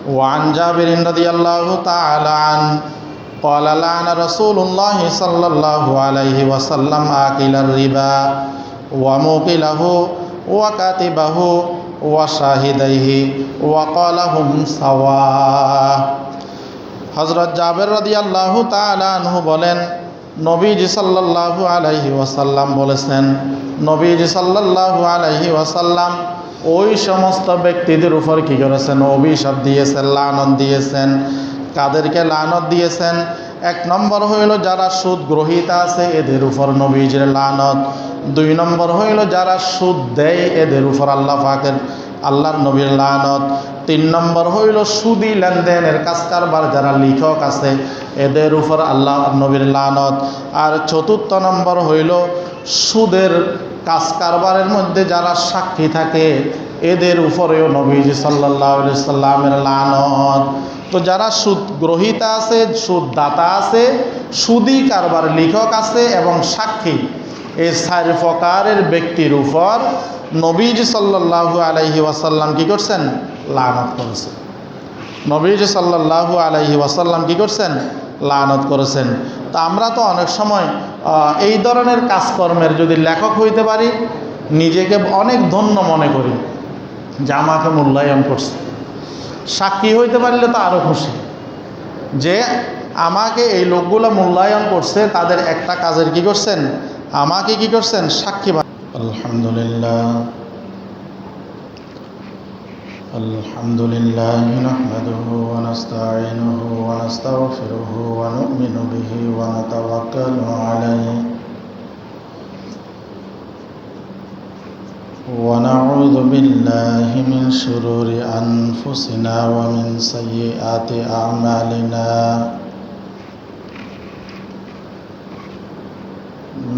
وعن جابر رضي الله تعالى عنه قال لعن رسول الله صلى الله عليه وسلم آكل الربا وموكله وكاتبه وشاهديه وقال هم سواء। হযরত জাবের রাদিয়াল্লাহু তাআলা আনহু বলেন, নবীজি সাল্লাল্লাহু আলাইহি ওয়াসাল্লাম বলেছেন, নবীজি সাল্লাল্লাহু আলাইহি ওয়াসাল্লাম ওই সমস্ত ব্যক্তিদের উপর কি করেছেন? অভিশাপ দিয়েছেন, লানত দিয়েছেন। কাদেরকে লানত দিয়েছেন? এক নম্বর হইল যারা সুদ গ্রহীতা আছে এদের উপর নবীজির লানত। দুই নম্বর হইল যারা সুদ দেয় এদের উপর আল্লাহর নবীর লানত। তিন নম্বর হইল সুদি লেনদেনের কাজ কারবার যারা লিখক আছে এদের উপর আল্লাহর নবীর লানত। আর চতুর্থ নম্বর হইল সুদের কাজ কারবারের মধ্যে যারা সাক্ষী থাকে এদের উপরেও নবীজি সাল্লাল্লাহু আলাইহি সাল্লামের লানত। তো যারা সুদ গ্রহীতা আছে, সুদ দাতা আছে, সুদি কারবার লিখক আছে এবং সাক্ষী, এই চার প্রকারের ব্যক্তির উপর নবীজি সাল্লাল্লাহু আলাইহি ওয়াসাল্লাম কি করছেন? লানত করেছেন। নবীজি সাল্লাল্লাহু আলাইহি ওয়াসাল্লাম কি করছেন? লানত করেছেন। তা আমরা তো অনেক সময় এই ধরনের কাজকর্মের যদি লেখক হইতে পারি নিজেকে অনেক ধন্য মনে করি যে আমাকে মূল্যায়ন করছে। সাক্ষী হইতে পারলে তো আরও খুশি যে আমাকে এই লোকগুলো মূল্যায়ন করছে, তাদের একটা কাজের কি করছেন? আমাকে কি করছেন? সাক্ষী। আলহামদুলিল্লাহ আলহামদুলিল্লাহ নাহমাদুহু ওয়া নাস্তাঈনুহু ওয়া নাস্তাগফিরুহু ওয়া নু'মিনু বিহি ওয়া নাতাওয়াক্কালু আলাইহি ওয়া নাউযু বিল্লাহি মিন শুরুরি আনফুসিনা ওয়া মিন সাইয়্যাতি আ'মালিনা।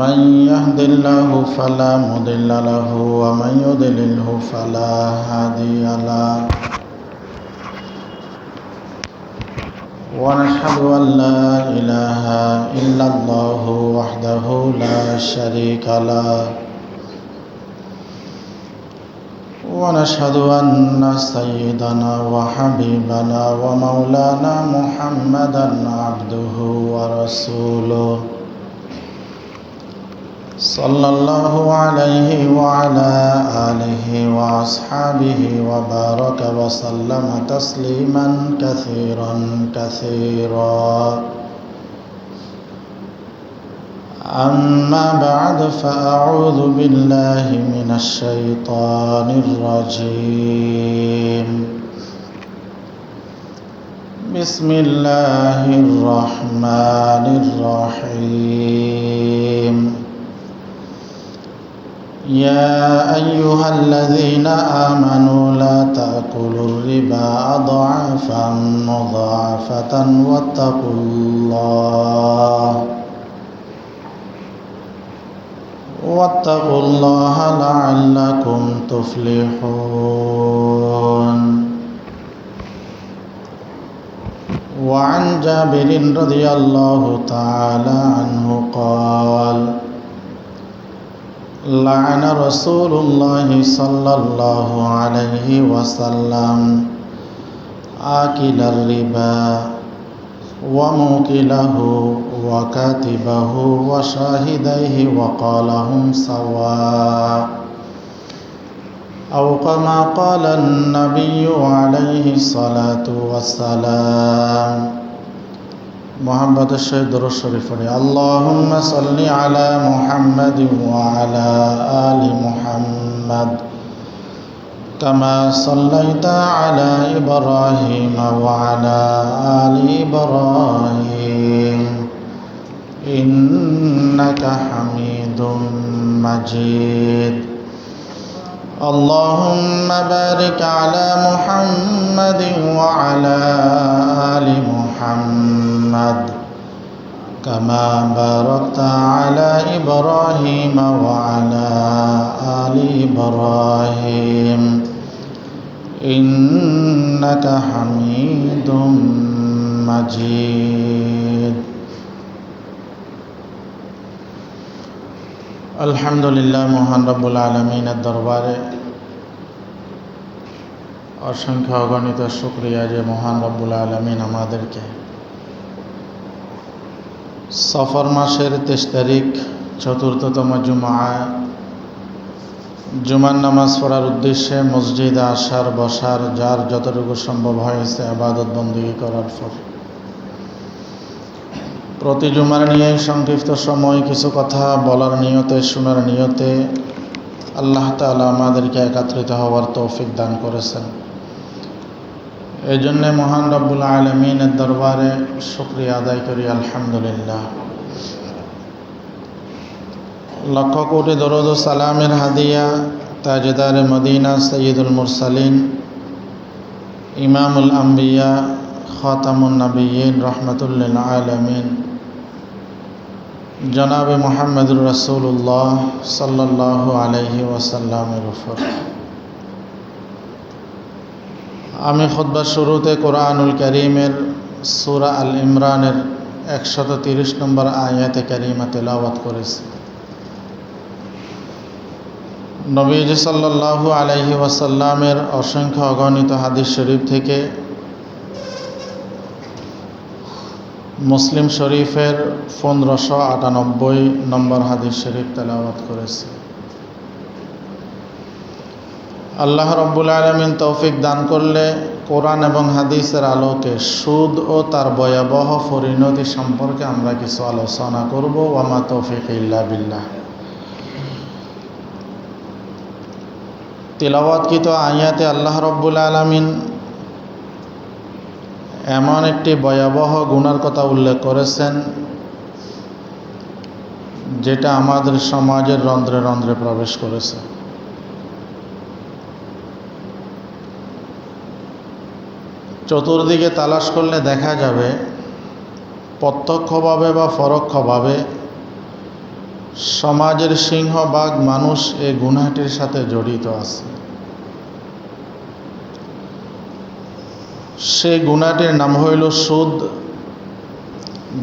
من يهد الله فلا مضل له ومن يضلله فلا هادي له ونشهد أن لا إله إلا الله وحده لا شريك له ونشهد أن سيدنا وحبيبنا ومولانا محمدا عبده ورسوله صلى الله عليه وعلى آله وأصحابه وبارك وسلم تسليما كثيرا كثيرا أما بعد فأعوذ بالله من الشيطان الرجيم بسم الله الرحمن الرحيم يا أيها الذين آمنوا لا تأكلوا الربا أضعافا مضاعفة واتقوا الله لعلكم تفلحون وعن جابر رضي الله تعالى عنه قال لعن رسول الله صلى الله عليه وسلم آكل الربا وموكله وكاتبه وشاهديه وقال هم سواء أو كما قال النبي عليه الصلاة والسلام। محمد الشهيد الشريف اللهم صل على محمد وعلى آل محمد كما صليت على إبراهيم وعلى آل إبراهيم إنك حميد مجيد اللهم بارك على محمد وعلى آل محمد كما باركت على إبراهيم وعلى آل إبراهيم إنك حميد مجيد। আলহামদুলিল্লাহ, মহান রব্বুল আলামিনের দরবারে অসংখ্য অগণিত শুকরিয়া যে মহান রব্বুল আলামিন আমাদেরকে সফর মাসের 23 তারিখ চতুর্থতম জুমার নামাজ পড়ার উদ্দেশ্যে মসজিদে আসার বসার যার যতটুকু সম্ভব হয়েছে ইবাদত বন্দেগী করার পর প্রতি জুমার নিয়ে সংক্ষিপ্ত সময় কিছু কথা বলার নিয়তে শোনার নিয়তে আল্লাহ তাআলা আমাদেরকে একত্রিত হওয়ার তৌফিক দান করেছেন। এই জন্যে মহান রব্বুল আলামিনের দরবারে শুকরিয়া আদায় করি, আলহামদুলিল্লাহ। লক্ষ কোটি দরুদ ও সালামের হাদিয়া তাজদারে মদিনা সৈয়দুল মুরসালিন ইমামুল আম্বিয়া খাতামুন নবিয়্যিন রাহমাতুল লিল আলামিন জনাবে মুহাম্মদুর রাসূলুল্লাহ সাল্লাল্লাহু আলাইহি ওয়াসাল্লামের উপর। আমি খুতবার শুরুতে কোরআনুল কারীমের সূরা আল ইমরানের 130 নম্বর আয়াতে কারিমা তেলাওয়াত করেছি। নবীজি সাল্লাল্লাহু আলাইহি ওয়াসাল্লামের অসংখ্য অগণিত হাদিস শরীফ থেকে মুসলিম শরীফের 1598 নম্বর হাদিস শরীফ তেলাওয়াত করেছি। আল্লাহ রব্বুল আলামিন তৌফিক দান করলে কোরআন এবং হাদিসের আলোকে সুদ ও তার ভয়াবহ পরিণতি সম্পর্কে আমরা কিছু আলোচনা করব। ওয়ামা তৌফিক ইল্লা বিল্লাহ। তিলাওয়াতকৃত আয়াতে আল্লাহ রব্বুল আলামিন এমন একটি ভয়াবহ গুনার কথা উল্লেখ করেছেন যেটা আমাদের সমাজের রন্ধ্রে রন্ধ্রে প্রবেশ করেছে। চতুর্দিকে তালাশ করলে দেখা যাবে প্রত্যক্ষভাবে বা পরোক্ষভাবে সমাজের সিংহভাগ মানুষ এই গুনাহটির সাথে জড়িত আছে। সেই গুনাহটির নাম হইল সুদ,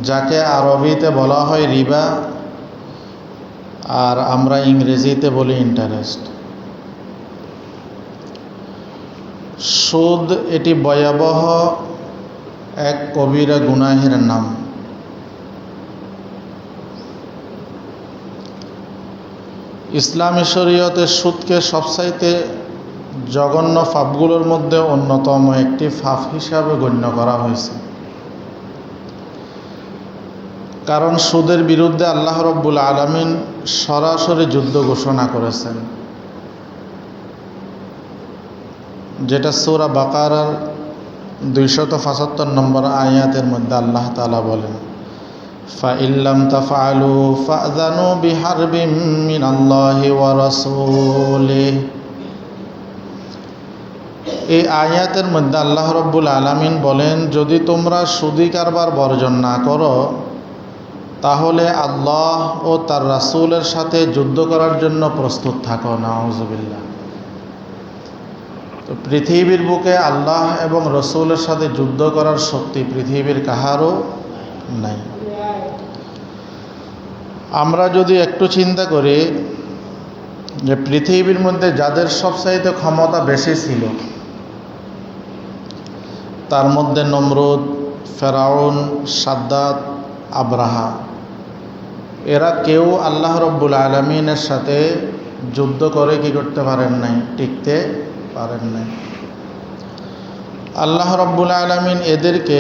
যাকে আরবিতে বলা হয় রিবা, আর আমরা ইংরেজিতে বলি ইন্টারেস্ট। সুদ এটি ভয়াবহ এক কবিরা গুনাহের নাম। ইসলামী শরীয়তে সুদকে সবচাইতে জঘন্য পাপগুলোর মধ্যে অন্যতম একটি পাপ হিসাবে গণ্য করা হয়েছে। কারণ সুদের বিরুদ্ধে আল্লাহ রব্বুল আলামিন সরাসরি যুদ্ধ ঘোষণা করেছেন, যেটা সূরা বাকারার 275 নম্বর আয়াতের মধ্যে আল্লাহ তাআলা বলেন, ফাইল্লাম তাফআলু ফাযানু বিহারবিম মিনাল্লাহি ওয়া রাসূলিহি। এই আয়াতের মধ্যে আল্লাহ রব্বুল আলামিন বলেন, যদি তোমরা সুদী কারবার বর্জন না করো তাহলে আল্লাহ ও তার রাসূলের সাথে যুদ্ধ করার জন্য প্রস্তুত থাকো। নাউযুবিল্লাহ। তো পৃথিবীর বুকে আল্লাহ এবং রসুলের সাথে যুদ্ধ করার শক্তি পৃথিবীর কাহারও নাই। আমরা যদি একটু চিন্তা করি যে পৃথিবীর মধ্যে যাদের সবচাইতে ক্ষমতা বেশি ছিল, তার মধ্যে নমরুদ, ফেরাউন, সাদ্দাত, আব্রাহা, এরা কেউ আল্লাহ রব্বুল আলামিনের সাথে যুদ্ধ করে কি করতে পারেন নাই, টিকতে পারেন নাই। আল্লাহ রব্বুল আলামিন এদেরকে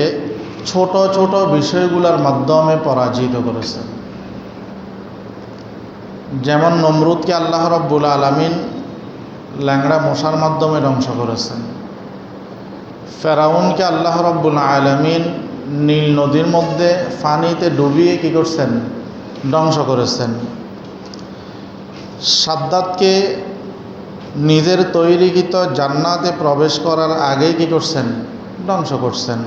ছোট ছোট বিষয়গুলোর মাধ্যমে পরাজিত করেছেন। যেমন নমরুদকে আল্লাহ রব্বুল আলামিন ল্যাংড়া মশার মাধ্যমে ধ্বংস করেছেন। ফেরাউনকে আল্লাহ রব্বুল আলামিন নীল নদীর মধ্যে পানিতে ডুবিয়ে কি করছেন, ধ্বংস করেছেন। সাদ্দাতকে নিজের তৈরিকৃত জান্নাতে প্রবেশ করার আগেই কি করছেন, ধ্বংস করছেন।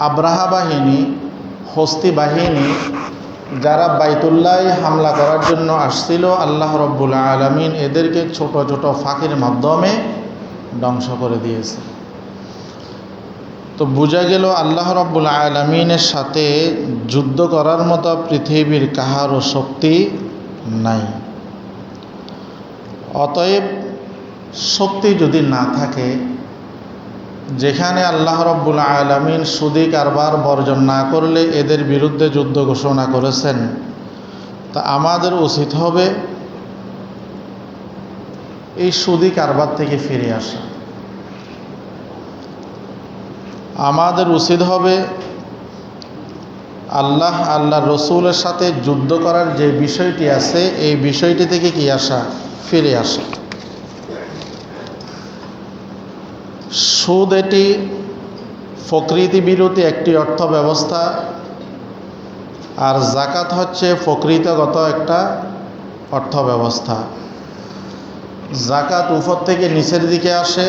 আব্রাহা বাহিনী, হস্তি বাহিনী, যারা বাইতুল্লাহ হামলা করার জন্য আসছিল, আল্লাহ রব্বুল আলামিন এদেরকে ছোট ছোট ফাঁকির মাধ্যমে ধ্বংস করে দিয়েছে। তো বোঝা গেল আল্লাহ রব্বুল আলামিনের সাথে যুদ্ধ করার মতো পৃথিবীর কাহারও শক্তি নাই। অতএব শক্তি যদি না থাকে যেখানে আল্লাহ রাব্বুল আলামিন সুদী কারবার বর্জন না করলে এদের বিরুদ্ধে যুদ্ধ ঘোষণা করেছেন, তা আমাদের উচিত হবে এই সুদী কারবার থেকে ফিরে আসা। আমাদের উচিত হবে আল্লাহর রসুলের সাথে যুদ্ধ করার যে বিষয়টি আছে এই বিষয়টি থেকে কি আসা, ফিরে আসা। সুদ এটি প্রকৃতি বিরোধী একটি অর্থ ব্যবস্থা, আর যাকাত হচ্ছে প্রকৃতিগত একটা অর্থ ব্যবস্থা। যাকাত উপর থেকে নিচের দিকে আসে,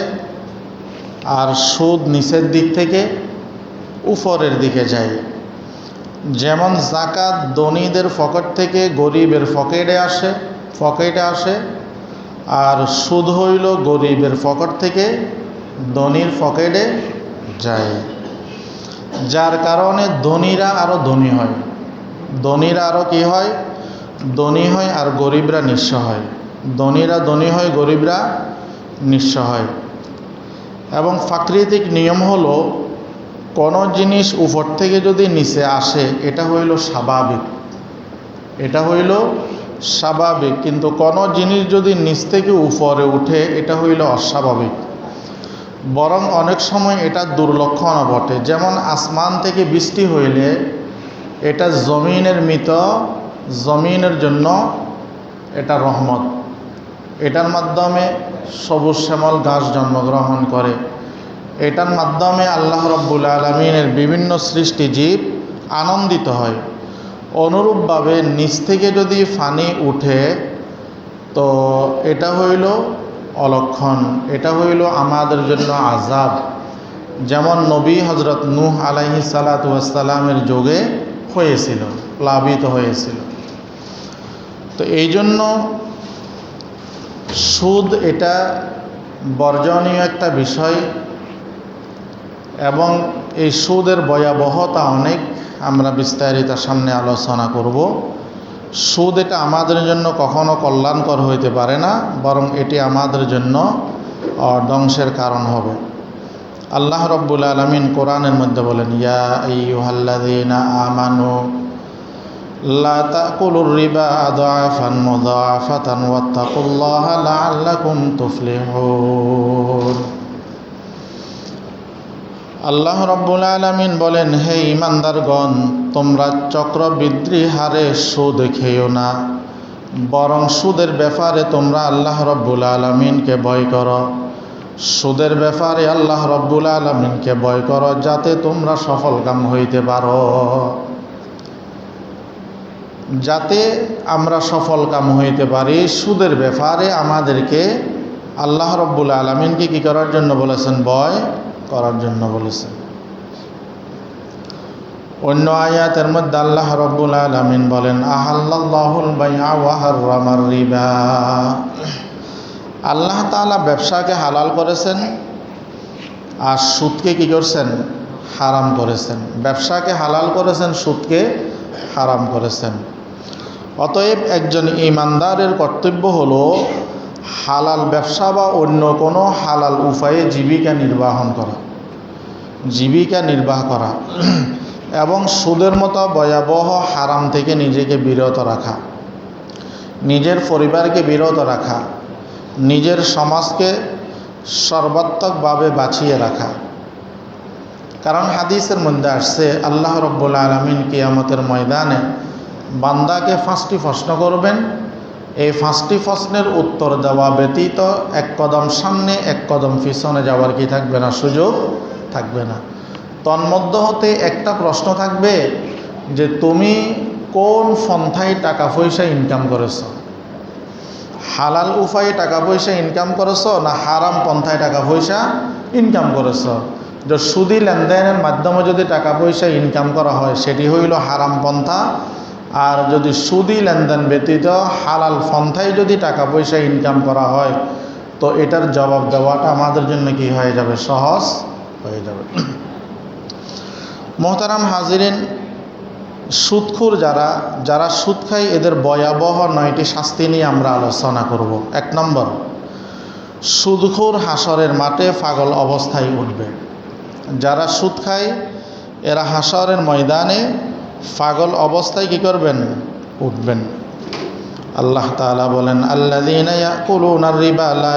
আর সুদ নিচের দিক থেকে উপরের দিকে যায়। যেমন যাকাত ধনীদের পকেট থেকে গরিবের পকেটে আসে, আর সুদ হইল গরিবের পকেট থেকে ধনীর পকেটে যায়, যার কারণে ধনীরা আরও ধনী হয়, ধনীরা আরও কি হয়, ধনী হয়, আর গরিবরা নিঃস্ব হয়। ধনীরা ধনী হয়, গরিবরা নিঃস্ব হয়। এবং প্রাকৃতিক নিয়ম হলো কোনো জিনিস উপর থেকে যদি নিচে আসে এটা হইল স্বাভাবিক, কিন্তু কোনো জিনিস যদি নিচ থেকে উপরে উঠে এটা হইল অস্বাভাবিক। বরং অনেক সময় এটা দুর্লক্ষণ ঘটে। যেমন আসমান থেকে বৃষ্টি হইলে এটা জমিনের জন্য এটা রহমত, এটার মাধ্যমে সবুজ শ্যামল ঘাস জন্মগ্রহণ করে, এটার মাধ্যমে আল্লাহ রাব্বুল আলামিনের বিভিন্ন সৃষ্টি জীব আনন্দিত হয়। অনুরূপভাবে নিচ থেকে যদি পানি উঠে তো এটা হইল অলক্ষণ, এটা হইল আমাদের জন্য আযাব। যেমন নবী হযরত নূহ আলাইহিস সালাতু ওয়াস সালামের যুগে হয়েছিল, প্লাবিত হয়েছিল। তো এই জন্য সুদ এটা বর্জনীয় একটা বিষয়, এবং এই সুদের ভয়াবহতা অনেক, আমরা বিস্তারিত সামনে আলোচনা করব। সুদ এটা আমাদের জন্য কখনো কল্যাণকর হইতে পারে না, বরং এটি আমাদের জন্য ধ্বংসের কারণ হবে। আল্লাহ রাব্বুল আলামিন কোরআনের মধ্যে বলেন, ইয়া আইয়ুহাল্লাযীনা আমানু লা তাকুলুর রিবা আযআফান মুযাআফাতান ওয়াত্তাকুল্লাহা লাআল্লাকুম তুফলিহুন। আল্লাহ রাব্বুল আলামিন বলেন, হে ঈমানদারগণ, তোমরা চক্রবৃদ্ধি হারে সুদ খেও না, বরং সুদের ব্যাপারে তোমরা আল্লাহ রাব্বুল আলামিনকে ভয় করো। সুদের ব্যাপারে আল্লাহ রাব্বুল আলামিনকে ভয় করো, যাতে তোমরা সফলকাম হইতে পারো। যাতে আমরা সফলকাম হইতে পারি, সুদের ব্যাপারে আমাদেরকে আল্লাহ রাব্বুল আলামিনকে কি করার জন্য বলেছেন? ভয় করার জন্য বলেছেন। অন্য আয়াতের মধ্যে আল্লাহ রাব্বুল আলামিন বলেন, আহাল্লাল্লাহুল বাইআ ওয়া হাররামার রিবা। আল্লাহ তাআলা ব্যবসাকে হালাল করেছেন, আর সুদকে কি করছেন? হারাম করেছেন। ব্যবসাকে হালাল করেছেন, সুদকে হারাম করেছেন। অতএব একজন ঈমানদারের কর্তব্য হলো হালাল ব্যবসা বা অন্য কোনো হালাল উপায়ে জীবিকা নির্বাহ করা এবং সুদের মতো ভয়াবহ হারাম থেকে নিজেকে বিরত রাখা, নিজের পরিবারকে বিরত রাখা, নিজের সমাজকে সর্বাত্মকভাবে বাঁচিয়ে রাখা। কারণ হাদিসের মধ্যে আসছে, আল্লাহ রাব্বুল আলামিন কিয়ামতের ময়দানে বান্দাকে 5টি প্রশ্ন করবেন। এই 5টি প্রশ্নের উত্তর দেওয়া ব্যতীত এক কদম সামনে এক কদম পিছনে যাওয়ার কি থাকবে না? সুযোগ থাকবে না। তন্মধ্য হতে একটা প্রশ্ন থাকবে যে তুমি কোন পন্থায় টাকা পয়সা ইনকাম করেছো? হালাল উপায়ে টাকা পয়সা ইনকাম করেছো না হারাম পন্থায় টাকা পয়সা ইনকাম করেছো? যে সুদী লেনদেনের মাধ্যমে যদি টাকা পয়সা ইনকাম করা হয় সেটি হইল হারাম পন্থা, আর যদি সুদী লেনদেন ব্যতীত হালাল পন্থায় যদি টাকা পয়সা ইনকাম করা হয় তো এটার জবাব দেওয়াটা আমাদের জন্য কি হয়ে যাবে? সহজ হয়ে যাবে। মোহতারাম হাজিরিন, সুদখোর যারা সুদ খায় এদের ভয়াবহ 9টি শাস্তি নিয়ে আমরা আলোচনা করব। 1 নম্বর, সুদখোর হাসরের মাঠে পাগল অবস্থায় উঠবে। যারা সুদ খায় এরা হাসরের ময়দানে পাগল অবস্থায় কি করবেন? উঠবেন। আল্লাহ তাআলা বলেন, আল্লাযীনা ইয়াকুলুনার রিবা লা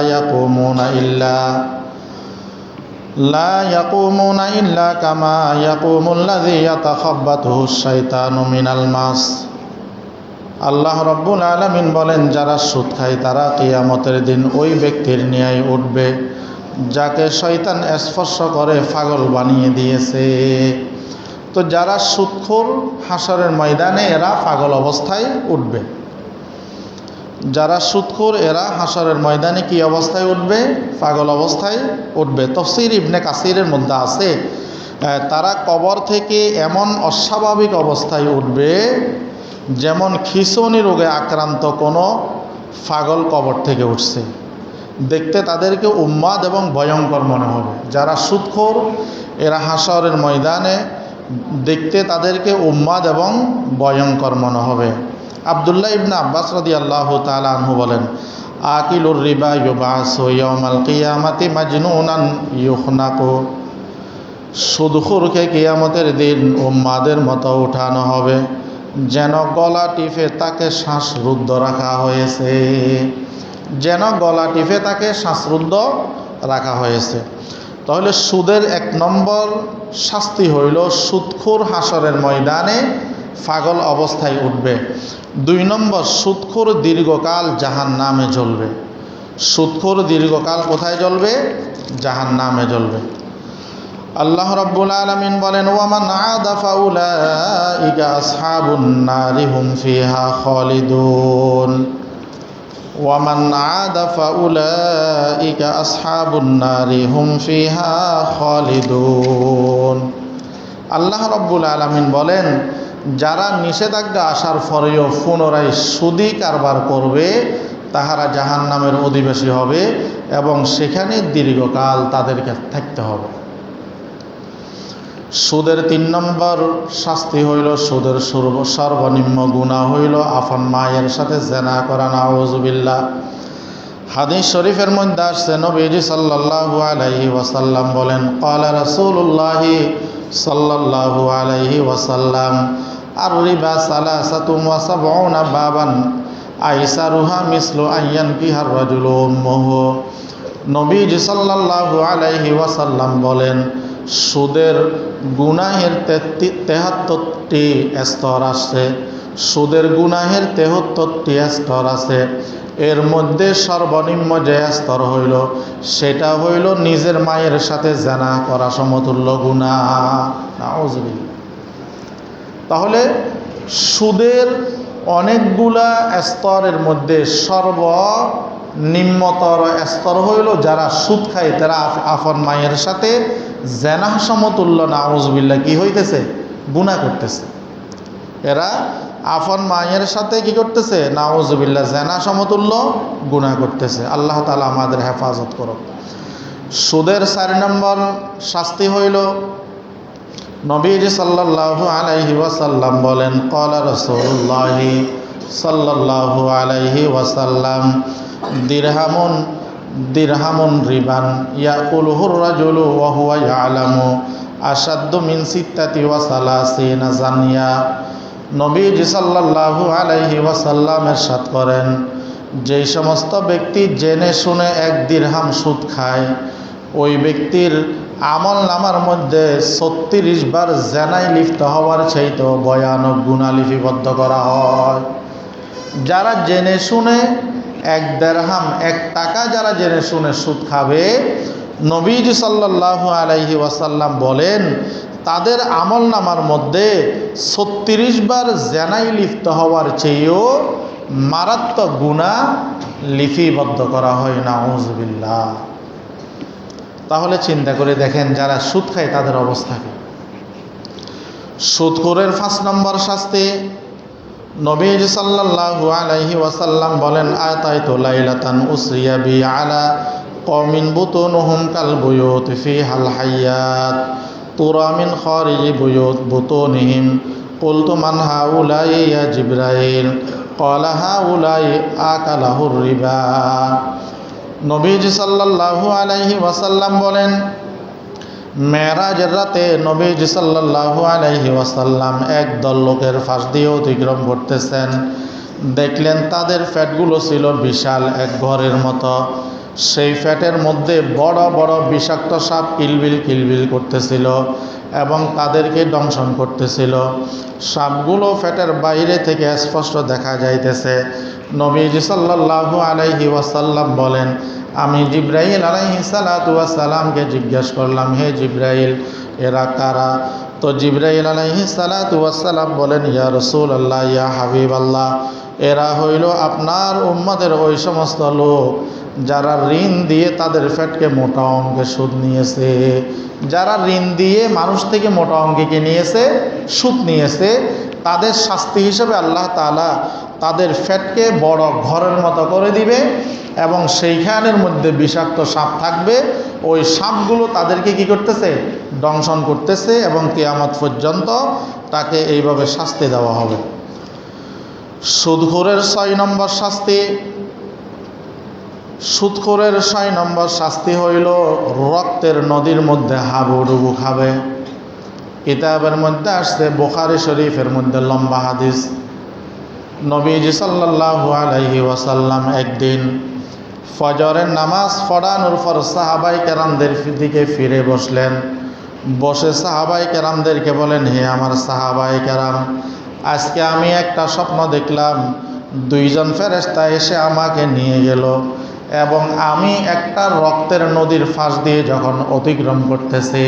ইয়াকুমুনা ইল্লা কামা ইয়াকুমুল্লাযী ইয়াতাখাব্বাতুহুশ শাইতানু মিনাল মাস। আল্লাহ রাব্বুল আলামিন বলেন, যারা সুদ খায় তারা কিয়ামতের দিন ওই ব্যক্তির ন্যায় উঠবে যাকে শয়তান স্পর্শ করে পাগল বানিয়ে দিয়েছে। তো যারা সুদখোর হাসরের ময়দানে এরা পাগল অবস্থায় উঠবে। যারা সুদখোর এরা হাসরের ময়দানে কি অবস্থায় উঠবে? পাগল অবস্থায় উঠবে। তাফসীর ইবনে কাসিরের মধ্যে আছে, তারা কবর থেকে এমন অস্বাভাবিক অবস্থায় উঠবে যেমন খিঁচুনি রোগে আক্রান্ত কোনো পাগল কবর থেকে উঠছে। দেখতে তাদেরকে উন্মাদ এবং ভয়ঙ্কর মনে হবে। যারা সুদখোর এরা হাসরের ময়দানে দেখতে তাদেরকে উন্মাদ এবং ভয়ঙ্কর মনে হবে। আব্দুল্লাহ ইবনে আব্বাস রাদিয়াল্লাহু তাআলা আনহু বলেন, আকিলুর রিবা ইউবাসু ইয়াউমাল কিয়ামাতি মাজনুনান ইউখনাকু। সুদখোরকে কিয়ামতের দিন উম্মাদের মতো উঠানো হবে যেন গলা টিপে তাকে শ্বাসরুদ্ধ রাখা হয়েছে। যেন গলা টিপে তাকে শ্বাসরুদ্ধ রাখা হয়েছে। তাহলে সুদের এক নম্বর শাস্তি হইল সুদখোর হাসরের ময়দানে পাগল অবস্থায় উঠবে। 2 নম্বর, সুদখোর দীর্ঘকাল জাহান্নামে জ্বলবে। সুদখোর দীর্ঘকাল কোথায় জ্বলবে? জাহান্নামে জ্বলবে। আল্লাহ রাব্বুল আলামিন বলেন, ওয়ামান আদা ফাউলাইকা আসহাবুন নারি হুম ফিহা খালিদুন। ওয়ামান আদা ফাউলাইকা আসহাবুন নারি হুম ফিহা খালিদুন। আল্লাহ রাব্বুল আলামিন বলেন, যারা নিষেধাজ্ঞা আসার পরেও পুনরায় সুদি কারবার করবে তাহারা জাহান্নামের অধিবাসী হবে এবং সেখানে দীর্ঘকাল তাদেরকে থাকতে হবে। সুদের 3 নম্বর শাস্তি হইল, সুদের সর্বনিম্ন গুনাহ হইল আপন মায়ের সাথে জেনা করা। নাউযুবিল্লাহ। হাদিস শরীফের মধ্যে আসছে, নবীজি সাল্লাল্লাহু আলাইহি ওয়াসাল্লাম বলেন, ক্বালা রাসূলুল্লাহি সাল্লাল্লাহু আলাইহি ওয়াসাল্লাম, আর রিবা সালাসাতুম ওয়া সাবউনা বাবান আইসারুহা মিসলু আইয়ান কিহার রাজুলু উম্মুহু। নবীজি সাল্লাল্লাহু আলাইহি ওয়াসাল্লাম বলেন, সুদের গুনাহের 73টি স্তর আছে। সুদের গুনাহের 73টি স্তর আছে। এর মধ্যে সর্বনিম্ন যে স্তর হইল সেটা হইল নিজের মায়ের সাথে জেনা করা সমতুল্য গুনাহ। নাউযুবিল্লাহ। তাহলে সুদের অনেকগুলা স্তরের মধ্যে সর্বনিম্নতর স্তর হইল যারা সুদ খায় তারা আপন মায়ের সাথে জেনা সমতুল্য, নাউযুবিল্লাহ, কি হইতেছে? গুনাহ করতেছে। এরা আপন মায়ের সাথে কি করতেছে? নাউযুবিল্লাহ, জেনা সমতুল্য গুনাহ করতেছে। আল্লাহ তাআলা আমাদের হেফাজত করুক। সুদের 4 নম্বর শাস্তি হইল, নবীজি সাল্লাল্লাহু আলাইহি ওয়াসাল্লাম বলেন, ক্বালা রাসূলুল্লাহি সাল্লাল্লাহু আলাইহি ওয়াসাল্লাম, দিরহামুন রিবান ইয়াকুলুহুর রাজুলু ওয়া হুয়া ইয়ালামু আশাদ্দু মিন সিত্তাতি ওয়া সালাসিনা জানিয়া। নবীজি সাল্লাল্লাহু আলাইহি ওয়াসাল্লাম ইরশাদ করেন, যেই সমস্ত ব্যক্তি জেনে শুনে 1 দিরহাম সুদ খায় ওই ব্যক্তির আমল নামার মধ্যে 36 বার জেনায় লিপ্ত হওয়ার চাইতেও ভয়ানক গুনাহ লিপিবদ্ধ করা হয়। যারা জেনে শুনে 1 দিরহাম 1 টাকা যারা জেনে শুনে সুদ খাবে, নবীজি সাল্লাল্লাহু আলাইহি ওয়াসাল্লাম বলেন তাদের আমল নামার মধ্যে 36 বার জেনায় লিপ্ত হওয়ার চেয়েও মারাত্মক গুনাহ লিপিবদ্ধ করা হয়। নাউযুবিল্লাহ। তাহলে চিন্তা করে দেখেন যারা সুদ খায় তাদের অবস্থা কি। সুদখোরের 5 নম্বর শাস্তি, নবীজি সাল্লাল্লাহু আলাইহি ওয়াসাল্লাম বলেন, আতাইতু লাইলাতান উসরিয়া বি আলা কওমিন বুতুনুহুম কাল বুয়ুত ফিহাল হায়াত তুরা মিন খারিজি বুতুনিহিম কুলতু মান হাউলাই ইয়া জিবরাইল ক্বালা হাউলাই আকালাহুর রিবা। নবীজি সাল্লাল্লাহু আলাইহি ওয়াসাল্লাম বলেন, মেরাজের রাতে নবীজি সাল্লাল্লাহু আলাইহি ওয়াসাল্লাম একদল লোকের পাশ দিয়ে অতিক্রম করতেছেন। দেখলেন তাদের ফ্যাটগুলো ছিল বিশাল এক ঘরের মতো। সেই ফ্যাটের মধ্যে বড় বড় বিষাক্ত সাপ কিলবিল কিলবিল করতেছিল এবং তাদেরকে দংশন করতেছিল। সাপগুলো ফ্যাটের বাইরে থেকে স্পষ্ট দেখা যাইতেছে। নবীজি সাল্লাল্লাহু আলাইহি ওয়াসাল্লাম বলেন, আমি জিব্রাইল আলাইহিস সালাতু ওয়াস সালামকে জিজ্ঞাসা করলাম, হে জিব্রাইল, এরা কারা? তো জিব্রাইল আলাইহিস সালাতু ওয়াস সালাম বলেন, ইয়া রাসূলুল্লাহ, ইয়া হাবিবাল্লাহ, এরা হইল আপনার উম্মতের ওই সমস্ত লোক যারা ঋণ দিয়ে তাদের ফ্যাটকে মোটা অঙ্কে সুদ নিয়েছে। যারা ঋণ দিয়ে মানুষ থেকে মোটা অঙ্কে কি নিয়েছে? সুদ নিয়েছে। তাদের শাস্তি হিসেবে আল্লাহ তাআলা তাদের ফ্যাটকে বড় ঘরের মতো করে দিবে এবং সেইখানের মধ্যে বিষাক্ত সাপ থাকবে। ওই সাপগুলো তাদেরকে কি করতেছে? দংশন করতেছে এবং কিয়ামত পর্যন্ত তাকে এইভাবে শাস্তি দেওয়া হবে। সুদখোরের 6 নম্বর শাস্তি। সুদখোরের 6 নম্বর শাস্তি হইল রক্তের নদীর মধ্যে হাবুডুবু খাবে। কিতাবের মধ্যে আসছে, বুখারী শরীফের মধ্যে লম্বা হাদিস, নবীজি সাল্লাল্লাহু আলাইহি ওয়াসাল্লাম একদিন ফজরের নামাজ পড়ানোর পর সাহাবাই কেরামদের দিকে ফিরে বসলেন। বসে সাহাবাই কেরামদেরকে বলেন, হে আমার সাহাবাই কেরাম, আজকে আমি একটা স্বপ্ন দেখলাম। 2 জন ফেরেশতা এসে আমাকে নিয়ে গেল এবং আমি একটা রক্তের নদীর পাশ দিয়ে যখন অতিক্রম করতেছি,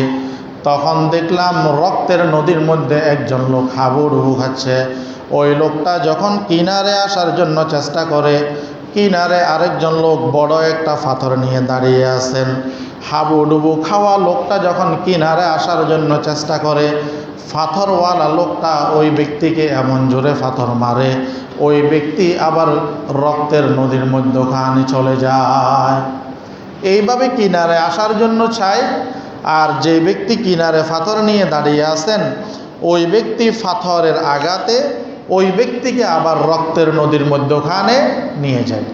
তখন দেখলাম রক্তের নদীর মধ্যে একজন লোক হাবুডুবু খাচ্ছে। ওই লোকটা যখন কিনারে আসার জন্য চেষ্টা করে, কিনারে আরেকজন লোক বড় একটা পাথর নিয়ে দাঁড়িয়ে আছেন। হাবুডুবু খাওয়া লোকটা যখন কিনারে আসার জন্য চেষ্টা করে, পাথরওয়ালা লোকটা ওই ব্যক্তিকে এমন জোরে পাথর মারে, ওই ব্যক্তি আবার রক্তের নদীর মধ্যখানে চলে যায়। এইভাবে কিনারে আসার জন্য চায়, আর যে ব্যক্তি কিনারে পাথর নিয়ে দাঁড়িয়ে আছেন, ওই ব্যক্তি পাথরের আঘাতে ওই ব্যক্তিকে আবার রক্তের নদীর মধ্যখানে নিয়ে যায়।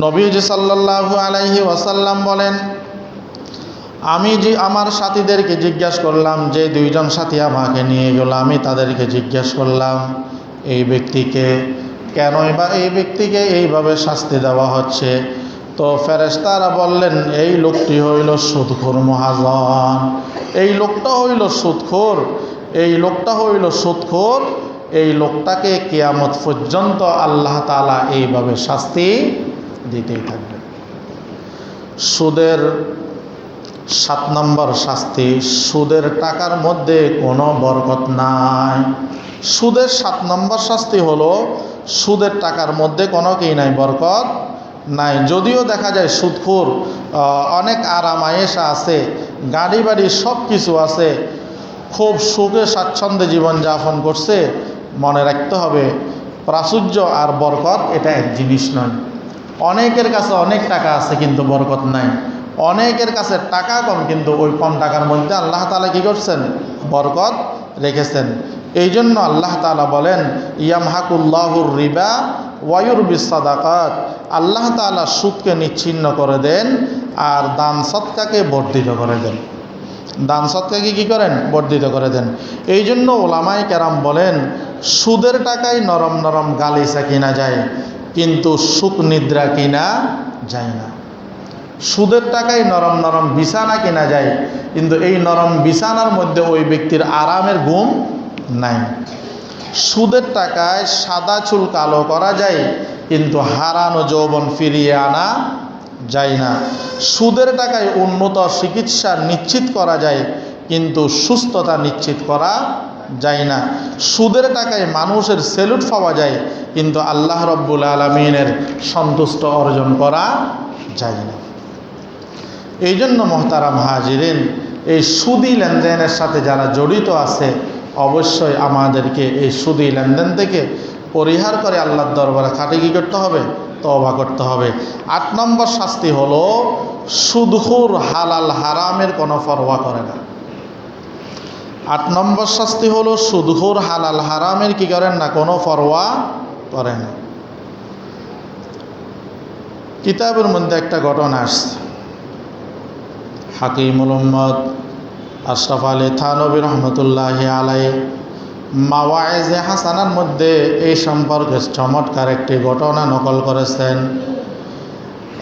নবীজি সাল্লাল্লাহু আলাইহি ওয়াসাল্লাম বলেন, আমি আমার সাথীদেরকে জিজ্ঞাসা করলাম, যে 2 জন সাথী আমাকে নিয়ে গেল, আমি তাদেরকে জিজ্ঞাসা করলাম, এই ব্যক্তিকে কেনই বা এই ব্যক্তিকে এইভাবে শাস্তি দেওয়া হচ্ছে? তো ফেরেশতারা বললেন, এই লোকটি হইল সুদখোর মহাজন, এই লোকটা হইল সুদখোর, এই লোকটা হইল সুদখোর। এই লোকটাকে কিয়ামত পর্যন্ত আল্লাহ তাআলা এইভাবে শাস্তি দিতেই থাকবে। সুদের 7 নম্বর শাস্তি, সুদের টাকার মধ্যে কোনো বরকত নাই। সুদের 7 নম্বর শাস্তি হলো সুদের টাকার মধ্যে কোনো কি নাই, বরকত নাই। যদিও দেখা যায় সুদখোর অনেক আরাম আয়েশা আছে, গাড়ি বাড়ি সব কিছু আছে, খুব সুখে স্বাচ্ছন্দ্যে জীবনযাপন করছে, মনে রাখতে হবে প্রাচুর্য আর বরকত এটা এক জিনিস নয়। অনেকের কাছে অনেক টাকা আছে কিন্তু বরকত নাই, অনেকের কাছে টাকা কম কিন্তু ওই কম টাকার মধ্যে আল্লাহ তাআলা কী করছেন? বরকত রেখেছেন। এই জন্য আল্লাহ তাআলা বলেন, ইয়ামহাকুল্লাহুর রিবা ওয়া ইউরবিস সাদাকাত, আল্লাহ তাআলা সুদকে নিচ্ছিন্ন করে দেন আর দান সদকাকে বর্ধিত করে দেন। দান সদকাকে কী করেন? বর্ধিত করে দেন। এই জন্য ওলামায়ে কেরাম বলেন, সুদের টাকায় নরম নরম গালিচা কিনা যায় কিন্তু সুখ নিদ্রা কিনা যায় না। সুদের টাকায় নরম নরম বিছানা কেনা যায় কিন্তু এই নরম বিছানার মধ্যে ওই ব্যক্তির আরামের ঘুম নাই। সুদের টাকায় সাদা চুল কালো করা যায় কিন্তু হারানো যৌবন ফিরিয়ে আনা যায় না। সুদের টাকায় উন্নত চিকিৎসা নিশ্চিত করা যায় কিন্তু সুস্থতা নিশ্চিত করা যায় না। সুদের টাকায় মানুষের সেলুট পাওয়া যায় কিন্তু আল্লাহ রব্বুল আলামিনের সন্তুষ্ট অর্জন করা যায় না। এই জন্য মোহতারাম হাজিরিন, এই সুদি লেনদেনের সাথে যারা জড়িত আছে অবশ্যই আমাদেরকে এই সুদি লেনদেন থেকে পরিহার করে আল্লাহর দরবারে খাটে কী করতে হবে? তওবা করতে হবে। 8 নম্বর শাস্তি হলো সুদখোর হালাল হারামের কোনো পরোয়া করে না। 8 নম্বর শাস্তি হলো সুদখোর হালাল হারামের কি করেন না? কোনো পরোয়া করে না। কিতাবের মধ্যে একটা ঘটনা আসছে। হাকিমুল উম্মত আশরাফ আলী থানভী রহমতুল্লাহি আলাইহি মাওয়াইজে হাসানার মধ্যে এই সম্পর্কে চমৎকার একটি ঘটনা নকল করেছেন।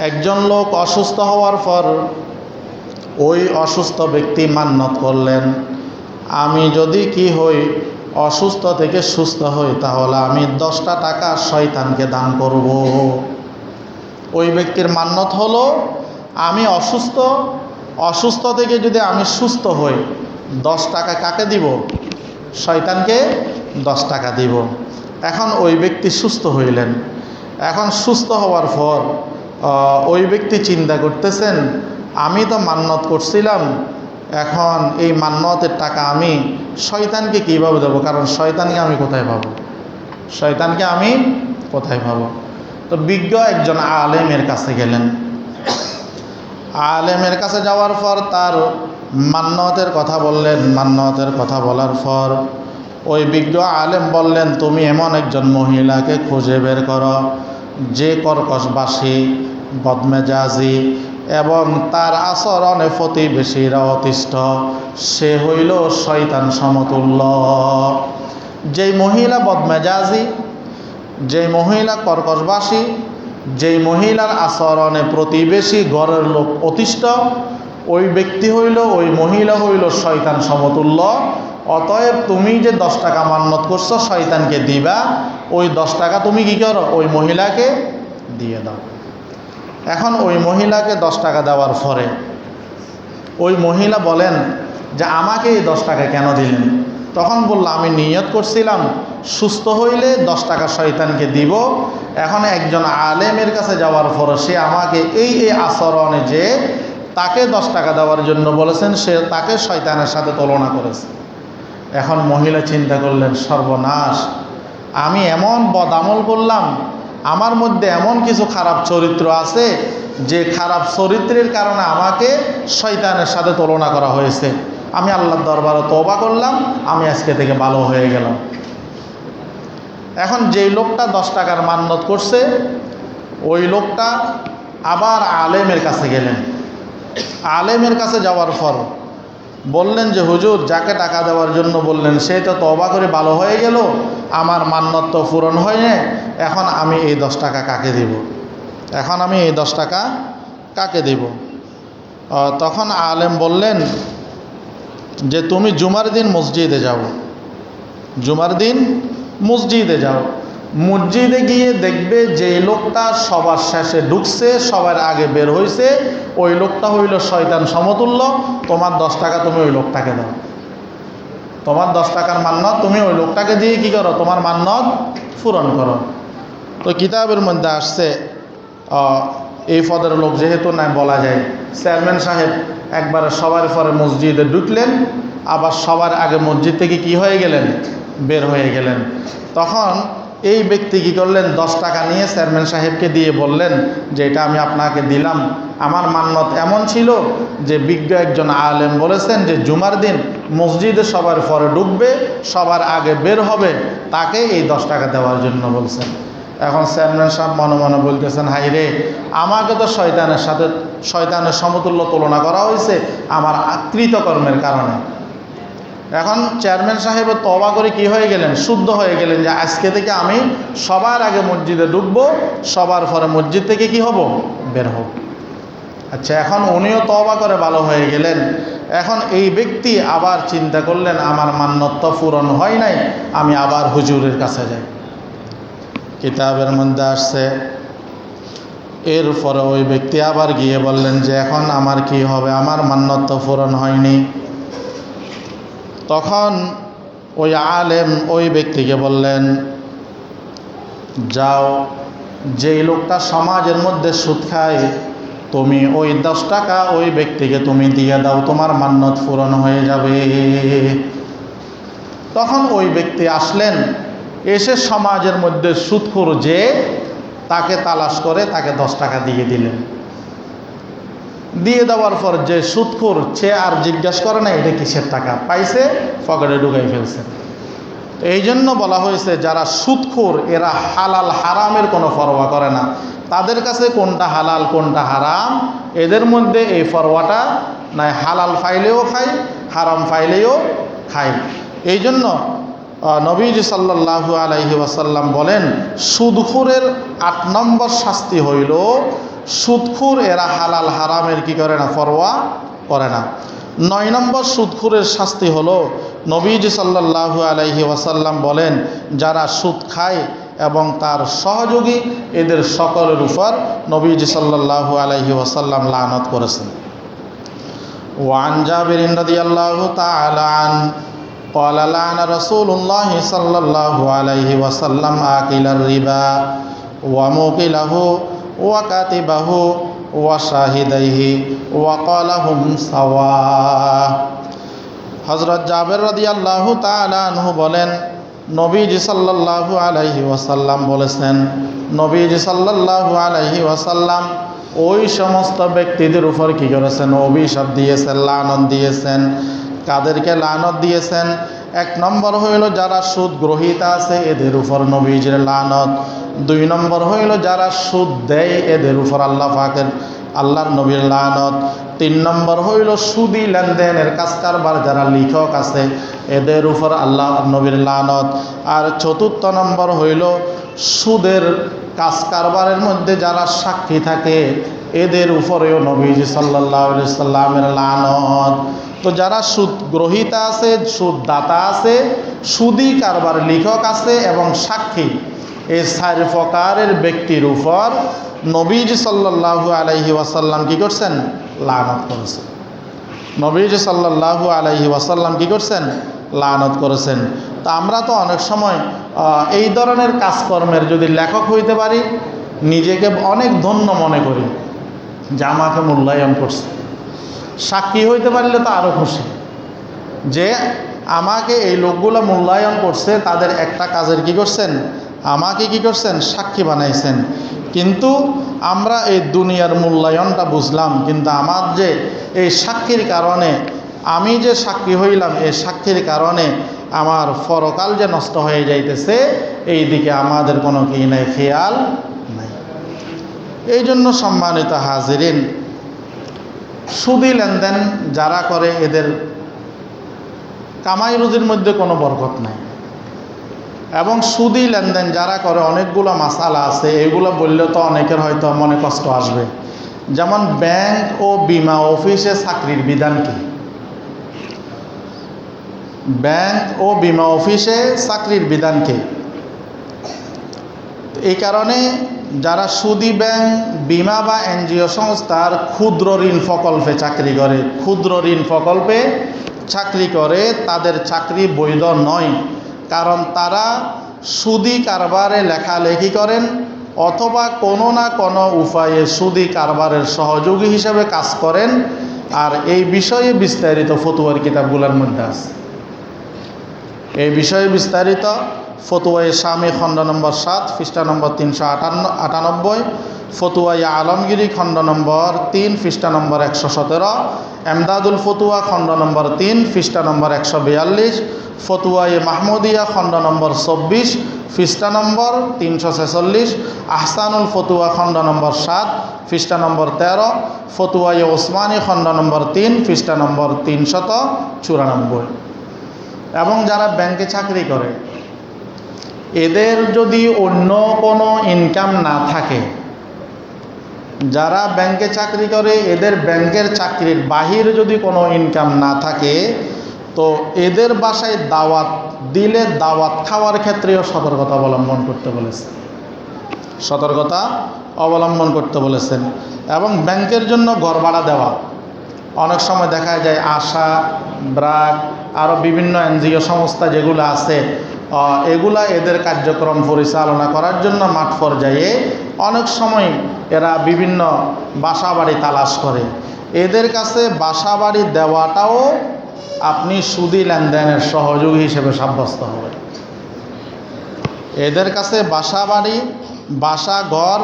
একজন লোক অসুস্থ হওয়ার পর ওই অসুস্থ ব্যক্তি মান্যত করলেন, আমি যদি কি হই, অসুস্থ থেকে সুস্থ হই, তাহলে আমি 10টা টাকা শয়তানকে দান করব। ওই ব্যক্তির মান্যত হলো, আমি অসুস্থ থেকে যদি আমি সুস্থ হই, 10 টাকা কাকে দিব? শয়তানকে 10 টাকা দিব। এখন ওই ব্যক্তি সুস্থ হইলেন। এখন সুস্থ হওয়ার পর ওই ব্যক্তি চিন্তা করতেছেন, আমি তো মান্যত করছিলাম, এখন এই মান্যতের টাকা আমি শয়তানকে কীভাবে দেবো? কারণ শয়তানকে আমি কোথায় পাবো? তো বিজ্ঞ একজন আলেমের কাছে গেলেন। আলেমের কাছে যাওয়ার পর তার মান্যতের কথা বললেন। মান্যতের কথা বলার পর ওই বিজ্ঞ আলেম বললেন, তুমি এমন একজন মহিলাকে খুঁজে বের করো যে কর্কশবাসী, বদমেজাজি এবং তার আচরণে প্রতিবেশীরা অতিষ্ঠ, সে হইল শয়তান সমতুল্য। যেই মহিলা বদমেজাজি, যেই মহিলা কর্কশবাসী, যেই মহিলার আচরণে প্রতিবেশী ঘরের লোক অতিষ্ঠ, ওই ব্যক্তি হইল, ওই মহিলা হইল শয়তান সমতুল্য। অতএব তুমি যে 10 টাকা মান্যত করছো শয়তানকে দিবা, ওই 10 টাকা তুমি কি করো? ওই মহিলাকে দিয়ে দাও। এখন ওই মহিলাকে 10 টাকা দেওয়ার পরে ওই মহিলা বলেন যে আমাকে এই 10 টাকা কেন দিলেন? তখন বলল, আমি নিয়ত করছিলাম সুস্থ হইলে 10 টাকা শয়তানকে দিব। এখন একজন আলেমের কাছে যাওয়ার পরে সে আমাকে এই আচরণে যে তাকে 10 টাকা দেওয়ার জন্য বলেছেন, সে তাকে শয়তানের সাথে তুলনা করেছে। এখন মহিলা চিন্তা করলেন, সর্বনাশ, আমি এমন বদামল করলাম, আমার মধ্যে এমন কিছু খারাপ চরিত্র আছে যে খারাপ চরিত্রের কারণে আমাকে শয়তানের সাথে তুলনা করা হয়েছে। আমি আল্লাহর দরবারে তওবা করলাম, আমি আজকে থেকে ভালো হয়ে গেলাম। এখন যেই লোকটা 10 টাকার মান্যত করছে, ওই লোকটা আবার আলেমের কাছে গেলেন। আলেমের কাছে যাওয়ার পর বললেন যে, হুজুর, যাকে টাকা দেওয়ার জন্য বললেন সে তো তওবা করে ভালো হয়ে গেল, আমার মান্যত তো পূরণ হয়নি, এখন আমি এই 10 টাকা কাকে দেব? তখন আলেম বললেন যে, তুমি জুমার দিন মসজিদে যাও, মসজিদে গিয়ে দেখবে যে লোকটা সবার শেষে ঢুকছে, সবার আগে বের হয়েছে, ওই লোকটা হইল শয়তান সমতুল্য। তোমার 10 টাকা তুমি ওই লোকটাকে দাও। তোমার 10 টাকার মান্যত তুমি ওই লোকটাকে দিয়ে কি করো? তোমার মান্যত পূরণ করো। তো কিতাবের মধ্যে আসছে, এই পদের লোক যেহেতু নাই বলা যায়, চেয়ারম্যান সাহেব একবারে সবার পরে মসজিদে ঢুকলেন, আবার সবার আগে মসজিদ থেকে কি হয়ে গেলেন? বের হয়ে গেলেন। তখন এই ব্যক্তি কী করলেন? 10 টাকা নিয়ে চেয়ারম্যান সাহেবকে দিয়ে বললেন যে, এটা আমি আপনাকে দিলাম, আমার মান্যত এমন ছিল যে বিজ্ঞ একজন আলেম বলেছেন যে জুমার দিন মসজিদে সবার পরে ঢুকবে, সবার আগে বের হবে, তাকে এই 10 টাকা দেওয়ার জন্য বলছেন। এখন চেয়ারম্যান সাহেব মনে মনে বলতেছেন, হাই রে, আমাকে তো শয়তানের সমতুল্য তুলনা করা হয়েছে আমার কৃতকর্মের কারণে। এখন চেয়ারম্যান সাহেবের তওবা করে কি হয়ে গেলেন? শুদ্ধ হয়ে গেলেন যে আজকে থেকে আমি সবার আগে মসজিদে ঢুকবো, সবার পরে মসজিদ থেকে কি হব? বের হব। আচ্ছা, এখন উনিও তওবা করে ভালো হয়ে গেলেন। এখন এই ব্যক্তি আবার চিন্তা করলেন, আমার মান্যত তো পূরণ হয় নাই, আমি আবার হুজুরের কাছে যাই। কিতাবের মধ্যে আসছে, এরপরে ওই ব্যক্তি আবার গিয়ে বললেন যে এখন আমার কি হবে? আমার মান্যত তো পূরণ হয়নি। তখন ওই আলেম ওই ব্যক্তিকে বললেন, যাও, যেই লোকটা সমাজের মধ্যে সুদ খায়, তুমি ওই 10 টাকা ওই ব্যক্তিকে তুমি দিয়ে দাও, তোমার মান্যত পূরণ হয়ে যাবে। তখন ওই ব্যক্তি আসলেন, এসে সমাজের মধ্যে সুদখোর যে তাকে তালাশ করে তাকে 10 টাকা দিয়ে দিলেন। দিয়ে দেওয়ার পর যে সুদখোর, সে আর জিজ্ঞাসা করে না এটা কিসের টাকা, পাইছে পকেটে ঢুকাই ফেলছে। এই জন্য বলা হয়েছে যারা সুদখোর এরা হালাল হারামের কোনো পরোয়া করে না, তাদের কাছে কোনটা হালাল কোনটা হারাম এদের মধ্যে এই ফরওয়াটা নাই, হালাল ফাইলেও খায় হারাম ফাইলেও খায়। এই জন্য নবীজি সাল্লাল্লাহু আলাইহি ওয়াসাল্লাম বলেন, সুদখোরের 8 নম্বর শাস্তি হইল সুদখোর এরা হালাল হারামের কি করে না, পরোয়া করে না। 9 নম্বর সুদখোরের শাস্তি হলো নবীজি সাল্লাল্লাহু আলাইহি ওয়াসাল্লাম বলেন, যারা সুদ খায় এবং তার সহযোগী এদের সকলের উপর নবীজি সাল্লাল্লাহু আলাইহি ওয়াসাল্লাম লানত করেছেন। ওয়ান জাবির রাদিয়াল্লাহু তাআলা আন قال لعن رسول الله صلى الله عليه وسلم آكل الربا وموكله وكاتبه وشاهديه وقال هم سواء। হযরত জাবের রাদিয়াল্লাহু তাআলা আনহু বলেন, নবীজি সাল্লাল্লাহু আলাইহি ওয়াসাল্লাম বলেছেন, নবীজি সাল্লাল্লাহু আলাইহি ওয়াসাল্লাম ওই সমস্ত ব্যক্তিদের উপর কি করেছেন, অভিশাপ দিয়েছেন, লানত দিয়েছেন। কাদেরকে লানত দিয়েছেন? 1 নম্বর হইল যারা সুদ গ্রহীতা আছে এদের উপর নবীজির লানত। 2 নম্বর হইল যারা সুদ দেয় এদের উপর আল্লাহর নবীর লানত। 3 নম্বর হইল সুদি লেনদেনের কাজ কারবার যারা লিখক আছে এদের উপর আল্লাহর নবীর লানত। আর 4র্থ নম্বর হইল সুদের কাজ কারবারের মধ্যে যারা সাক্ষী থাকে এদের উপরেও নবীজি সাল্লাল্লাহু আলাইহি সাল্লামের লানত। তো যারা সুদ গ্রহীতা আছে, সুদ দাতা আছে, সুদি কারবার লিখক আছে এবং সাক্ষী, এই 4 প্রকারের ব্যক্তির উপর নবীজি সাল্লাল্লাহু আলাইহি ওয়াসাল্লাম কি করছেন, লানত করেছেন। নবীজি সাল্লাল্লাহু আলাইহি ওয়াসাল্লাম কি করছেন, লানত করেছেন। তা আমরা তো অনেক সময় এই ধরনের কাজকর্মের যদি লেখক হইতে পারি নিজেকে অনেক ধন্য মনে করি যে আমাকে মূল্যায়ন করছে। সাক্ষী হইতে পারলে তো আরও খুশি যে আমাকে এই লোকগুলো মূল্যায়ন করছে, তাদের একটা কাজের কি করছেন, আমাকে কি করছেন, সাক্ষী বানাইছেন। কিন্তু আমরা এই দুনিয়ার মূল্যায়নটা বুঝলাম, কিন্তু আমার যে এই সাক্ষীর কারণে আমি যে সাক্ষী হইলাম, এই সাক্ষীর কারণে আমার পরকাল যে নষ্ট হয়ে যাইতেছে এই দিকে আমাদের কোনো কি নাই, খেয়াল নাই। এই জন্য সম্মানিত হাজিরিন, সুদি লেনদেন যারা করে এদের কামাই রুজির মধ্যে কোনো বরকত নাই। এবং সুদি লেনদেন যারা করে অনেকগুলো মাসালা আছে, এগুলো বললে তো অনেকের হয়তো মনে কষ্ট আসবে। যেমন ব্যাংক ও বিমা অফিসে চাকরির বিধান কি? ব্যাংক ও বিমা অফিসে চাকরির বিধান কি? এই কারণে যারা সুদি ব্যাংক, বিমা বা এনজিও সংস্থার ক্ষুদ্র ঋণ প্রকল্পে চাকরি করে, ক্ষুদ্র ঋণ প্রকল্পে চাকরি করে, তাদের চাকরি বৈধ নয়। কারণ তারা সুদি কারবারে লেখালেখি করেন অথবা কোনো না কোনো উপায়ে সুদি কারবারের সহযোগী হিসেবে কাজ করেন। আর এই বিষয়ে বিস্তারিত ফতোয়ার কিতাবগুলোর মধ্যে আছে। এই বিষয়ে বিস্তারিত ফতোয়ায়ে শামী খণ্ড নম্বর 7 পৃষ্ঠা নম্বর 398, ফতোয়ায়ে আলমগিরি খণ্ড নম্বর 3 পৃষ্ঠা নম্বর 117, এমদাদুল ফতুয়া খণ্ড নম্বর 3 পৃষ্ঠা নম্বর 142, ফতোয়ায়ে মাহমুদিয়া খণ্ড নম্বর 24 পৃষ্ঠা নম্বর 346, আহসানুল ফতুয়া খণ্ড নম্বর 7 পৃষ্ঠা নম্বর 13, ফতোয়ায়ে ওসমানী খণ্ড নম্বর 3 পৃষ্ঠা নম্বর 394। এবং যারা ব্যাংকে চাকরি করে এদের যদি অন্য কোনো ইনকাম না থাকে, যারা ব্যাংকে চাকরি করে এদের ব্যাংকের চাকরির বাহিরে যদি কোনো ইনকাম না থাকে, তো এদের বাসায় দাওয়াত দিলে দাওয়াত খাওয়ার ক্ষেত্রেও সতর্কতা অবলম্বন করতে বলেছেন, সতর্কতা অবলম্বন করতে বলেছেন। এবং ব্যাংকের জন্য ঘর ভাড়া দেওয়া, অনেক সময় দেখা যায় আশা, ব্রাক, আরও বিভিন্ন এনজিও সংস্থা যেগুলো আছে এগুলা এদের কার্যক্রম পরিচালনা করার জন্য মাঠ পর্যায়ে অনেক সময় এরা বিভিন্ন বাসা বাড়ি তালাশ করে। এদের কাছে বাসা বাড়ি দেওয়াটাও আপনি সুদি লেনদেনের সহযোগী হিসেবে সাব্যস্ত হবে। এদের কাছে বাসা বাড়ি, বাসা ঘর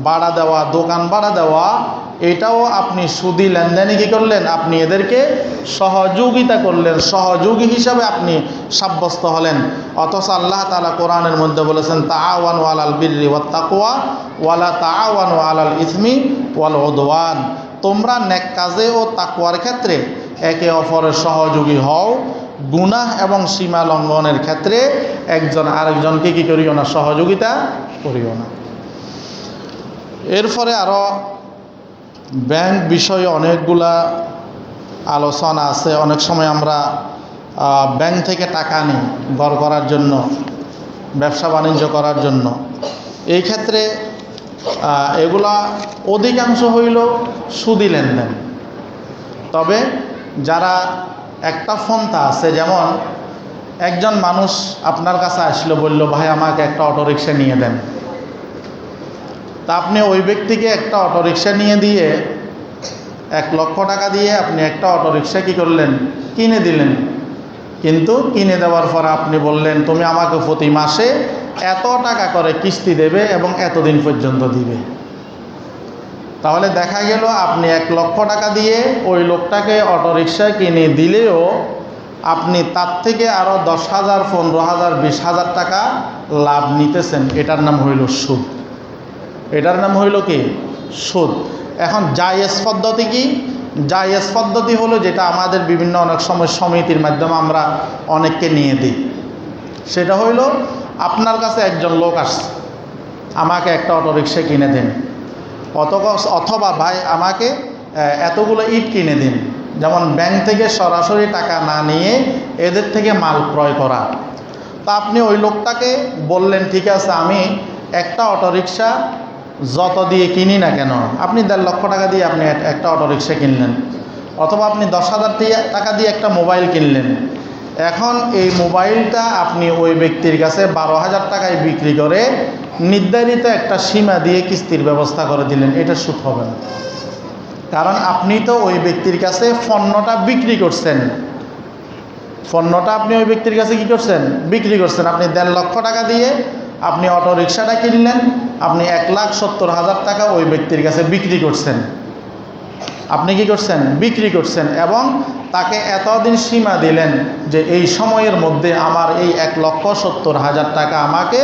ভাড়া দেওয়া, দোকান ভাড়া দেওয়া, এটাও আপনি সুদি লেনদেনে কী করলেন, আপনি এদেরকে সহযোগিতা করলেন, সহযোগী হিসাবে আপনি সাব্যস্ত হলেন। অথচ আল্লাহ তাআলা কোরআনের মধ্যে বলেছেন, তাআওয়ানু আলাল বিররি ওয়াত তাকওয়া ওয়ালা তাআওয়ানু আলাল ইসমি ওয়াল উদওয়ান, তোমরা নেক কাজে ও তাকওয়ার ক্ষেত্রে একে অপরের সহযোগী হও, গুনাহ এবং সীমা লঙ্ঘনের ক্ষেত্রে একজন আরেকজনকে কী করিও না, সহযোগিতা করিও না। এরপরে আরও ব্যাংক বিষয়ে অনেকগুলা আলোচনা আছে। অনেক সময় আমরা ব্যাংক থেকে টাকা নিই ঘর করার জন্য, ব্যবসা বাণিজ্য করার জন্য। এই ক্ষেত্রে এগুলা অধিকাংশ হইল সুদি লেনদেন। তবে যারা একটা পন্থা আছে, যেমন একজন মানুষ আপনার কাছে আসলো, বলল ভাই আমাকে একটা অটোরিকশা নিয়ে দেন। তা আপনি ওই ব্যক্তিকে একটা অটোরিকশা নিয়ে দিয়ে 1 লক্ষ টাকা দিয়ে আপনি একটা অটোরিকশা কী করলেন, কিনে দিলেন। কিন্তু কিনে দেওয়ার পর আপনি বললেন তুমি আমাকে প্রতি মাসে এত টাকা করে কিস্তি দেবে এবং এতদিন পর্যন্ত দিবে। তাহলে দেখা গেল আপনি 1 লক্ষ টাকা দিয়ে ওই লোকটাকে অটোরিকশা কিনে দিলেও আপনি তার থেকে আরও 10,000, 15,000, 20,000 টাকা লাভ নিতেছেন। এটার নাম হইল সুদ। এটার নাম হইল কি, সুদ। এখন জায়েজ পদ্ধতি কি? জায়েজ পদ্ধতি হলো যেটা আমাদের বিভিন্ন অনেক সময় সমিতির মাধ্যমে আমরা অনেককে নিয়ে দিই। সেটা হইল আপনার কাছে একজন লোক আসছে, আমাকে একটা অটোরিকশা কিনে দিন, অথবা ভাই আমাকে এতগুলো ইট কিনে দিন। যেমন ব্যাংক থেকে সরাসরি টাকা না নিয়ে এদের থেকে মাল ক্রয় করা। তা আপনি ওই লোকটাকে বললেন ঠিক আছে, আমি একটা অটোরিকশা যত দিয়ে কিনি না কেন, আপনি 1.5 লক্ষ টাকা দিয়ে আপনি একটা অটোরিকশা কিনলেন, অথবা আপনি 10,000 টাকা দিয়ে একটা মোবাইল কিনলেন। এখন এই মোবাইলটা আপনি ওই ব্যক্তির কাছে 12,000 টাকায় বিক্রি করে নির্ধারিত একটা সীমা দিয়ে কিস্তির ব্যবস্থা করে দিলেন। এটা সুদ হবে না, কারণ আপনি তো ওই ব্যক্তির কাছে পণ্যটা বিক্রি করছেন। পণ্যটা আপনি ওই ব্যক্তির কাছে কী করছেন, বিক্রি করছেন। আপনি 1.5 লক্ষ টাকা দিয়ে আপনি অটোরিকশাটা কিনলেন, আপনি 1,70,000 টাকা ওই ব্যক্তির কাছে বিক্রি করছেন। আপনি কি করছেন, বিক্রি করছেন, এবং তাকে এতদিন সীমা দিলেন যে এই সময়ের মধ্যে আমার এই 1,70,000 টাকা আমাকে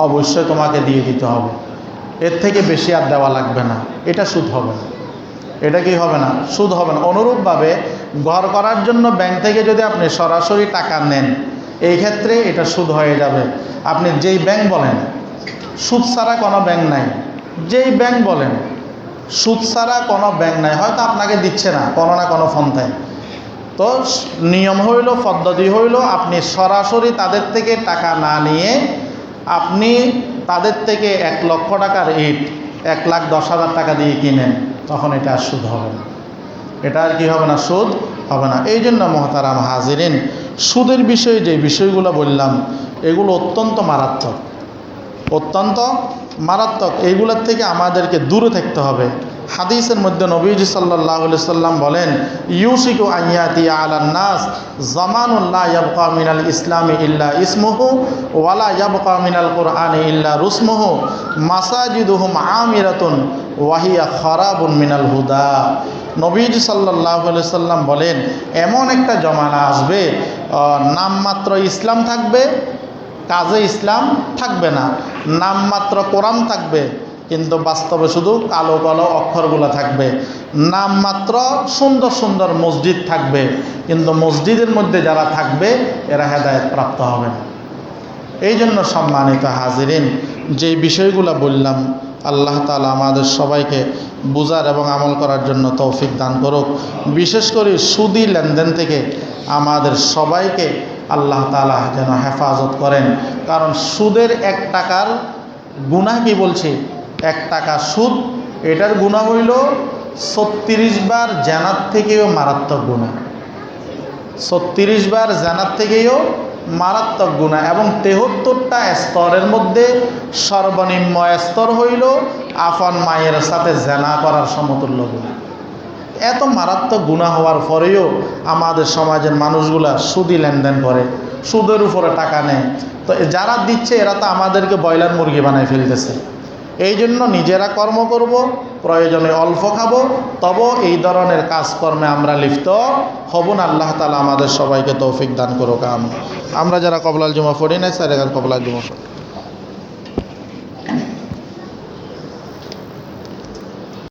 অবশ্যই তোমাকে দিয়ে দিতে হবে, এর থেকে বেশি আর দেওয়া লাগবে না। এটা সুদ হবে না। এটা কি হবে না, সুদ হবে না। অনুরূপভাবে ঘর করার জন্য ব্যাংক থেকে যদি আপনি সরাসরি টাকা নেন, এই ক্ষেত্রে এটা সুদ হয়ে যাবে। আপনি যেই ব্যাংক বলেন, সুদ ছাড়া কোনো ব্যাংক নাই, যেই ব্যাংক বলেন সুদ ছাড়া কোনো ব্যাংক নাই, হয়তো আপনাকে দিচ্ছে না কোনো না কোনো পন্থায়। তো নিয়ম হইল, পদ্ধতি হইল, আপনি সরাসরি তাদের থেকে টাকা না নিয়ে আপনি তাদের থেকে 1 লক্ষ টাকার ইট 1,10,000 টাকা দিয়ে কিনেন, তখন এটা আর সুদ হবে না। এটা আর কি হবে না, সুদ হবে না। এই জন্য মহতারাম হাজিরিন, সুদের বিষয়ে যে বিষয়গুলো বললাম এগুলো অত্যন্ত মারাত্মক, অত্যন্ত মারাত্মক। এইগুলোর থেকে আমাদেরকে দূরে থাকতে হবে। হাদিসের মধ্যে নবীজি সাল্লাল্লাহু আলাইহি সাল্লাম বলেন, ইউসিকু আইয়াতি আলান নাস জামানুন লা ইয়াবকা মিনাল ইসলামি ইল্লা ইসমুহু ওয়ালা ইয়াবকা মিনাল কুরআনি ইল্লা রুসমুহু মাসাজিদুহুম আমিরাতুন ওয়াহিয়া খারাবুন মিনাল হুদা। নবীজি সাল্লাল্লাহু আলাইহি সাল্লাম বলেন, এমন একটা জমানা আসবে নামমাত্র ইসলাম থাকবে, কাজে ইসলাম থাকবে না। নামমাত্র কোরআন থাকবে, কিন্তু বাস্তবে শুধু কালো কালো অক্ষরগুলো থাকবে। নামমাত্র সুন্দর সুন্দর মসজিদ থাকবে, কিন্তু মসজিদের মধ্যে যারা থাকবে এরা হেদায়েত প্রাপ্ত হবে না। এই জন্য সম্মানিত হাজিরিন, যেই বিষয়গুলো বললাম আল্লাহ তাআলা আমাদের সবাইকে বুঝার এবং আমল করার জন্য তৌফিক দান করুক। বিশেষ করে সুদি লেনদেন থেকে আমাদের সবাইকে আল্লাহ তাআলা যেন হেফাজত করেন। কারণ সুদের 1 টাকার গুনাহ কি বলছি, 1 টাকা সুদ, এটার গুনাহ হইল 36 বার জানাত থেকেও মারাত্মক গুনাহ, 36 বার জানাত থেকেও মারাত্মক গুনাহ। এবং 73টা স্তরের মধ্যে সর্বনিম্ন স্তর হইল আপন মায়ের সাথে জেনা করার সমতুল্য গুনাহ। এত মারাত্মক গুনাহ হওয়ার পরেও আমাদের সমাজের মানুষগুলা সুদি লেনদেন করে, সুদের উপরে টাকা নেয়। তো যারা দিচ্ছে এরা তো আমাদেরকে ব্রয়লার মুরগি বানায় ফেলতেছে। এই জন্য নিজেরা কর্ম করব, প্রয়োজনে অল্প খাবো, তবে এই ধরনের কাজকর্মে আমরা লিপ্ত হব না। আল্লাহ তাআলা আমাদের সবাইকে তৌফিক দান করুক। আমরা যারা কবলাল জুমা পড়ি না, স্যার কবলাল জুমা পড়ি।